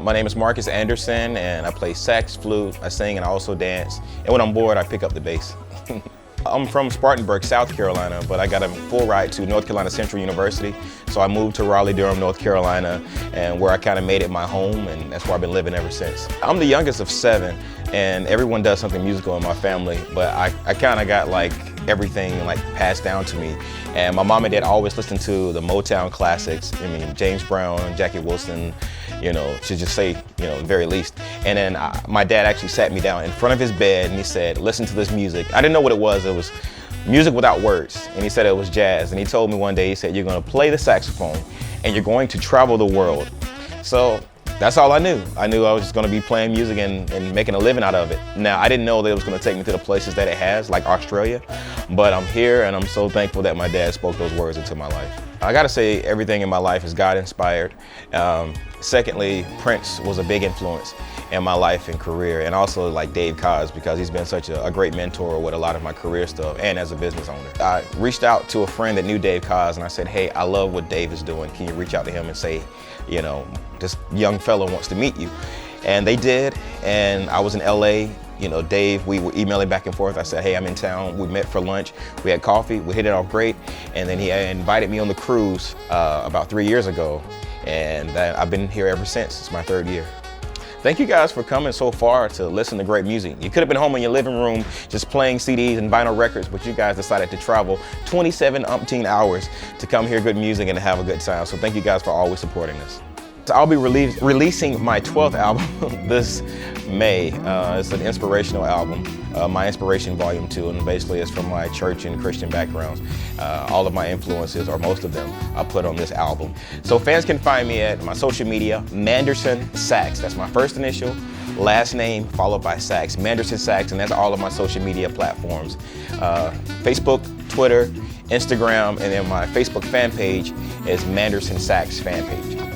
My name is Marcus Anderson, and I play sax, flute, I sing, and I also dance. And when I'm bored, I pick up the bass. I'm from Spartanburg, South Carolina, but I got a full ride to North Carolina Central University. So I moved to Raleigh-Durham, North Carolina, and where I kind of made it my home, and that's where I've been living ever since. I'm the youngest of 7, and everyone does something musical in my family, but I kind of got like everything like passed down to me. And my mom and dad always listened to the Motown classics. I mean, James Brown, Jackie Wilson, you know, to just say, you know, the very least. And then my dad actually sat me down in front of his bed and he said, listen to this music. I didn't know what it was. It was music without words. And he said it was jazz. And he told me one day, he said, you're going to play the saxophone and you're going to travel the world. So that's all I knew. I knew I was just going to be playing music and making a living out of it. Now, I didn't know that it was going to take me to the places that it has, like Australia, but I'm here and I'm so thankful that my dad spoke those words into my life. I got to say everything in my life is God inspired. Secondly, Prince was a big influence in my life and career, and also like Dave Koz, because he's been such a great mentor with a lot of my career stuff and as a business owner. I reached out to a friend that knew Dave Koz and I said, hey, I love what Dave is doing. Can you reach out to him and say, you know, this young fellow wants to meet you? And they did, and I was in LA. You know, Dave, we were emailing back and forth. I said, hey, I'm in town. We met for lunch. We had coffee. We hit it off great. And then he invited me on the cruise about 3 years ago. And I've been here ever since. It's my 3rd year. Thank you guys for coming so far to listen to great music. You could have been home in your living room just playing CDs and vinyl records, but you guys decided to travel 27 umpteen hours to come hear good music and to have a good time. So thank you guys for always supporting us. I'll be releasing my 12th album this May. It's an inspirational album, My Inspiration Volume 2, and basically it's from my church and Christian backgrounds. All of my influences, or most of them, I put on this album. So fans can find me at my social media, Manderson Sax. That's my first initial, last name, followed by Sax, Manderson Sax, and that's all of my social media platforms. Facebook, Twitter, Instagram, and then my Facebook fan page is Manderson Sax fan page.